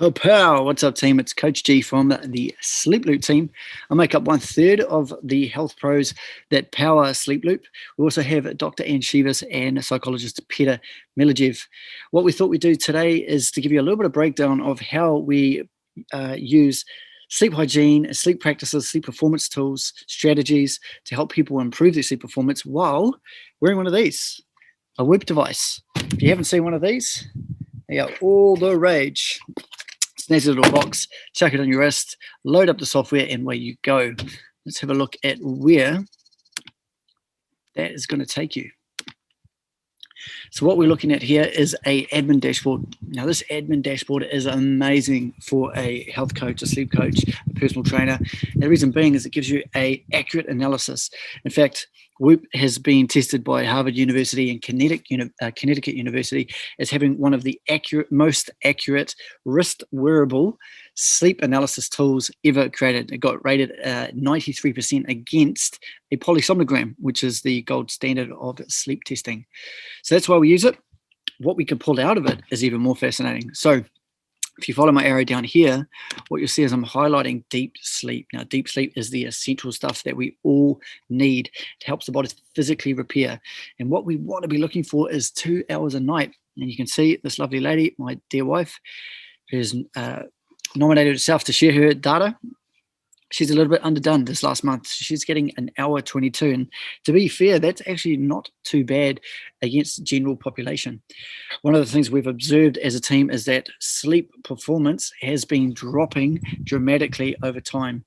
Oh, pow! What's up, team? It's Coach G from the Sleep Loop team. I make up 1/3 of the health pros that power Sleep Loop. We also have Dr. Ann Shivas and psychologist Peter Milajev. What we thought we'd do today is to give you a little bit of breakdown of how we use sleep hygiene, sleep practices, sleep performance tools, strategies to help people improve their sleep performance while wearing one of these, a Whoop device. If you haven't seen one of these, they are all the rage. Snazzy little box, chuck it on your wrist, load up the software, and away you go. Let's have a look at where that is going to take you. So what we're looking at here is a admin dashboard. Now this admin dashboard is amazing for a health coach, a sleep coach, a personal trainer. And the reason being is it gives you a accurate analysis. In fact, Whoop has been tested by Harvard University and Connecticut University as having one of the most accurate wrist wearable sleep analysis tools ever created. It got rated 93% against a polysomnogram, which is the gold standard of sleep testing. So that's why we use it. What we can pull out of it is even more fascinating. So if you follow my arrow down here, what you'll see is I'm highlighting deep sleep. Now, deep sleep is the essential stuff that we all need to help the body physically repair. And what we want to be looking for is 2 hours a night. And you can see this lovely lady, my dear wife, who's nominated herself to share her data. She's a little bit underdone this last month. She's getting an hour 22. And to be fair, that's actually not too bad against the general population. One of the things we've observed as a team is that sleep performance has been dropping dramatically over time,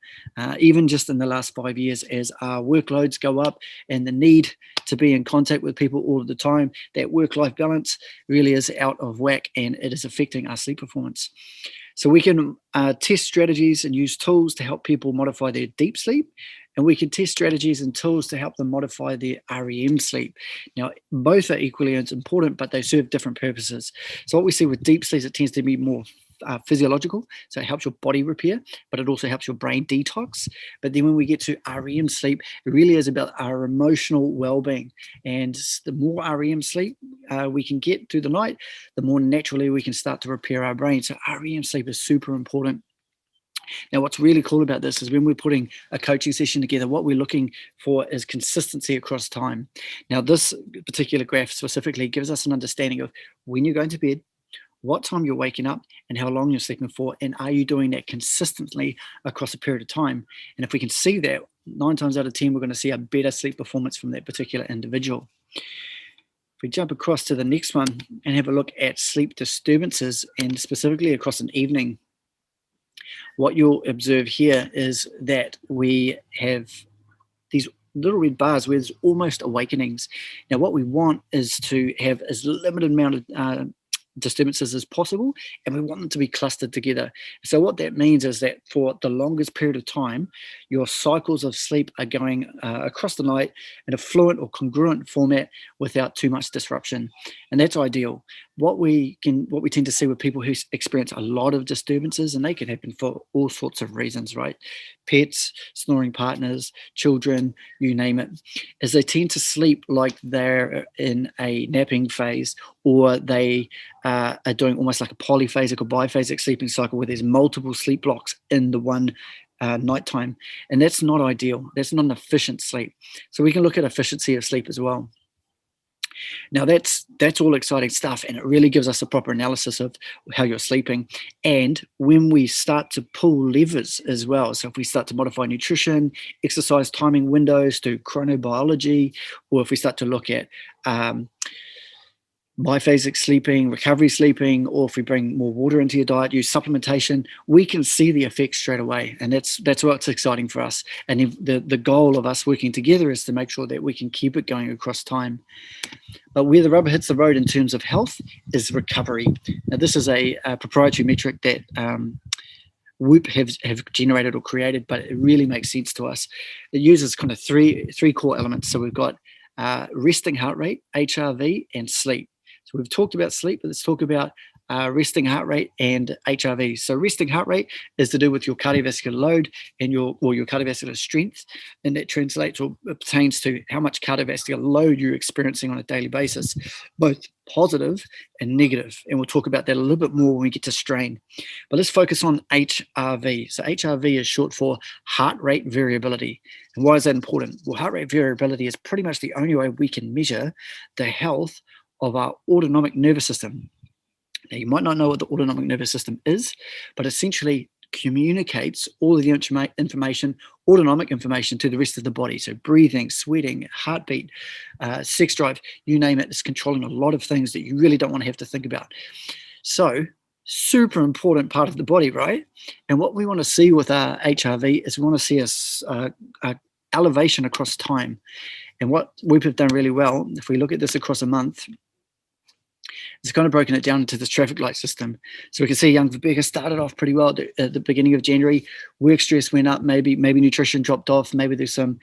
even just in the last 5 years as our workloads go up and the need to be in contact with people all of the time, that work-life balance really is out of whack and it is affecting our sleep performance. So we can test strategies and use tools to help people modify their deep sleep, and we can test strategies and tools to help them modify their REM sleep. Now, both are equally as important, but they serve different purposes. So what we see with deep sleep, it tends to be more physiological, so it helps your body repair, but it also helps your brain detox. But then when we get to REM sleep, it really is about our emotional well-being, and the more REM sleep we can get through the night, the more naturally we can start to repair our brain. So REM sleep is super important. Now, what's really cool about this is when we're putting a coaching session together, what we're looking for is consistency across time. Now, this particular graph specifically gives us an understanding of when you're going to bed, what time you're waking up, and how long you're sleeping for, and are you doing that consistently across a period of time? And if we can see that, 9 times out of 10, we're going to see a better sleep performance from that particular individual. If we jump across to the next one and have a look at sleep disturbances, and specifically across an evening, what you'll observe here is that we have these little red bars where there's almost awakenings. Now, what we want is to have as limited amount of disturbances as possible, and we want them to be clustered together. So what that means is that for the longest period of time, your cycles of sleep are going across the night in a fluent or congruent format without too much disruption, and that's ideal. What we tend to see with people who experience a lot of disturbances, and they can happen for all sorts of reasons, right? Pets, snoring partners, children, you name it, is they tend to sleep like they're in a napping phase, or they are doing almost like a polyphasic or biphasic sleeping cycle where there's multiple sleep blocks in the one nighttime. And that's not ideal. That's not an efficient sleep. So we can look at efficiency of sleep as well. Now that's all exciting stuff, and it really gives us a proper analysis of how you're sleeping. And when we start to pull levers as well, so if we start to modify nutrition, exercise timing windows through chronobiology, or if we start to look at biphasic sleeping, recovery sleeping, or if we bring more water into your diet, use supplementation, we can see the effects straight away. And that's what's exciting for us. And the goal of us working together is to make sure that we can keep it going across time. But where the rubber hits the road in terms of health is recovery. Now, this is a proprietary metric that Whoop have generated or created, but it really makes sense to us. It uses kind of three core elements. So we've got resting heart rate, HRV, and sleep. So we've talked about sleep, but let's talk about resting heart rate and HRV. So resting heart rate is to do with your cardiovascular load and your cardiovascular strength, and that translates or pertains to how much cardiovascular load you're experiencing on a daily basis, both positive and negative. And we'll talk about that a little bit more when we get to strain. But let's focus on HRV. So HRV is short for heart rate variability. And why is that important? Well, heart rate variability is pretty much the only way we can measure the health of our autonomic nervous system. Now, you might not know what the autonomic nervous system is, but essentially communicates all of the information, autonomic information, to the rest of the body. So breathing, sweating, heartbeat, sex drive, you name it, it's controlling a lot of things that you really don't want to have to think about. So super important part of the body, right? And what we want to see with our HRV is we want to see a elevation across time. And what we've done really well, if we look at this across a month, it's kind of broken it down into this traffic light system. So we can see young Rebecca started off pretty well at the beginning of January. Work stress went up, maybe nutrition dropped off, maybe there's some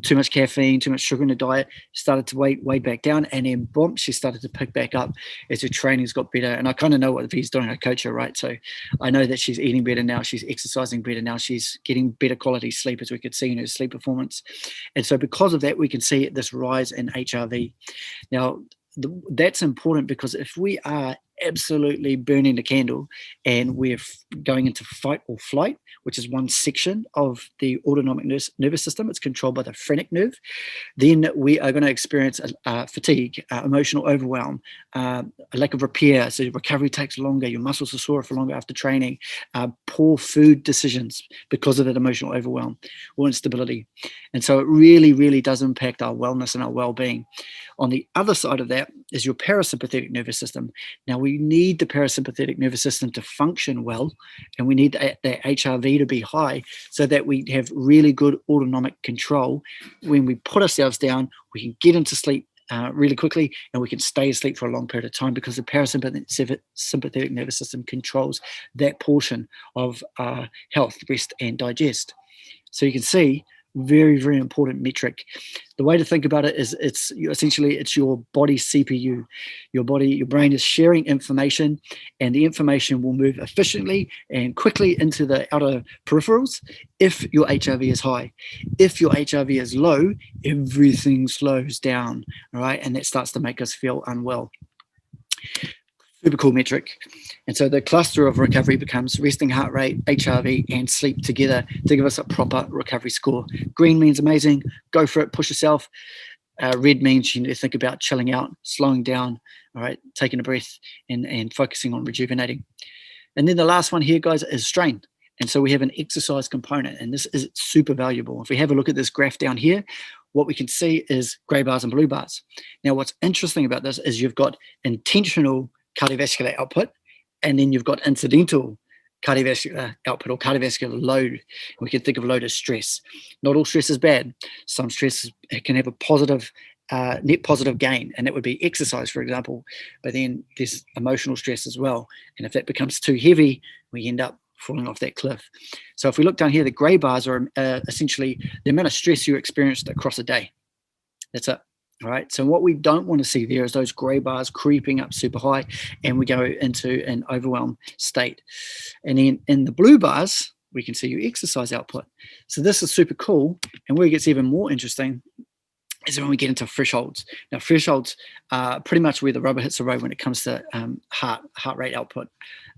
too much caffeine, too much sugar in the diet, started to weigh back down, and then boom, she started to pick back up as her training's got better. And I kind of know what V's doing. I coach her, right? So I know that she's eating better now, she's exercising better now, she's getting better quality sleep, as we could see in her sleep performance. And so because of that, we can see this rise in HRV. Now, that's important because if we are absolutely burning the candle and we're going into fight or flight, which is one section of the autonomic nervous system, it's controlled by the phrenic nerve, then we are going to experience fatigue, emotional overwhelm, a lack of repair. So recovery takes longer, your muscles are sore for longer after training, poor food decisions because of that emotional overwhelm or instability. And so it really, really does impact our wellness and our well-being. On the other side of that is your parasympathetic nervous system. Now, we need the parasympathetic nervous system to function well, and we need that HRV to be high so that we have really good autonomic control. When we put ourselves down, we can get into sleep really quickly, and we can stay asleep for a long period of time because the parasympathetic nervous system controls that portion of health, rest, and digest. So you can see, very, very important metric. The way to think about it is it's your body CPU. Your brain is sharing information, and the information will move efficiently and quickly into the outer peripherals if your HRV is high. If your HRV is low, everything slows down, all right? And that starts to make us feel unwell. Super cool metric. And so the cluster of recovery becomes resting heart rate, HRV, and sleep together to give us a proper recovery score. Green means amazing, go for it, push yourself. Red means you need to think about chilling out, slowing down, all right, taking a breath and focusing on rejuvenating. And then the last one here, guys, is strain. And so we have an exercise component, and this is super valuable. If we have a look at this graph down here, what we can see is gray bars and blue bars. Now, what's interesting about this is you've got intentional cardiovascular output, and then you've got incidental cardiovascular output or cardiovascular load. We can think of load as stress. Not all stress is bad. Some stress can have a positive net positive gain, and that would be exercise, for example. But then there's emotional stress as well, and if that becomes too heavy, we end up falling off that cliff. So if we look down here, the gray bars are essentially the amount of stress you experienced across a day. That's it. All right. So what we don't want to see there is those gray bars creeping up super high and we go into an overwhelmed state. And then in the blue bars, we can see your exercise output. So this is super cool. And where it gets even more interesting is when we get into thresholds. Now, thresholds are pretty much where the rubber hits the road when it comes to heart rate output.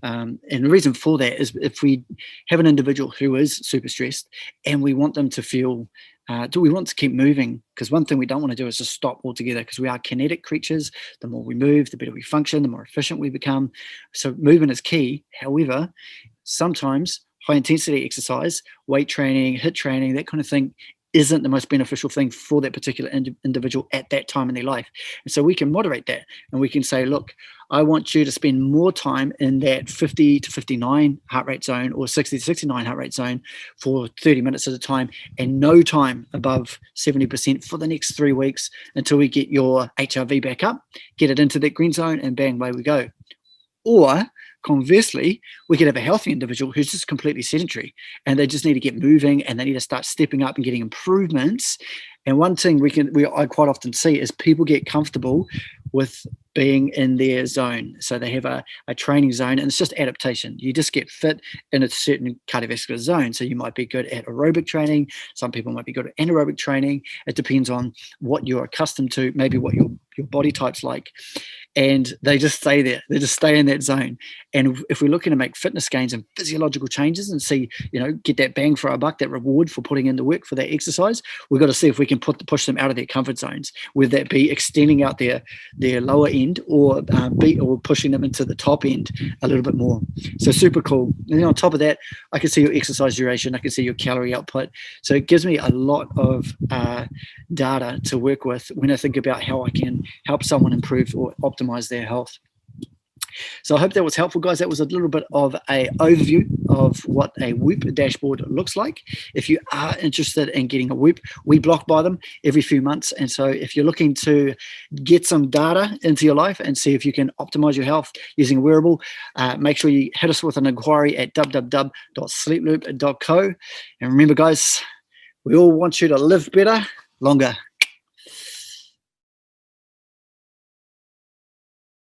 And the reason for that is if we have an individual who is super stressed and we want them to feel, do we want to keep moving? Because one thing we don't want to do is just stop altogether, because we are kinetic creatures. The more we move, the better we function, the more efficient we become. So movement is key. However, sometimes high intensity exercise, weight training, HIIT training, that kind of thing isn't the most beneficial thing for that particular individual at that time in their life. And so we can moderate that, and we can say, look, I want you to spend more time in that 50 to 59 heart rate zone or 60 to 69 heart rate zone for 30 minutes at a time, and no time above 70% for the next 3 weeks until we get your HRV back up, get it into that green zone, and bang, away we go. Or conversely, we could have a healthy individual who's just completely sedentary and they just need to get moving and they need to start stepping up and getting improvements. And one thing I quite often see is people get comfortable with being in their zone. So they have a training zone, and it's just adaptation. You just get fit in a certain cardiovascular zone. So you might be good at aerobic training. Some people might be good at anaerobic training. It depends on what you're accustomed to, maybe what your body type's like. And they just stay there. They just stay in that zone. And if we're looking to make fitness gains and physiological changes and see, get that bang for our buck, that reward for putting in the work for that exercise, we've got to see if we can push them out of their comfort zones, whether that be extending out their lower end or pushing them into the top end a little bit more. So super cool. And then on top of that, I can see your exercise duration. I can see your calorie output. So it gives me a lot of data to work with when I think about how I can help someone improve or optimize their health. So I hope that was helpful, guys. That was a little bit of an overview of what a Whoop dashboard looks like. If you are interested in getting a Whoop, we block by them every few months. And so if you're looking to get some data into your life and see if you can optimize your health using a wearable, make sure you hit us with an inquiry at www.sleeploop.co. And remember, guys, we all want you to live better, longer.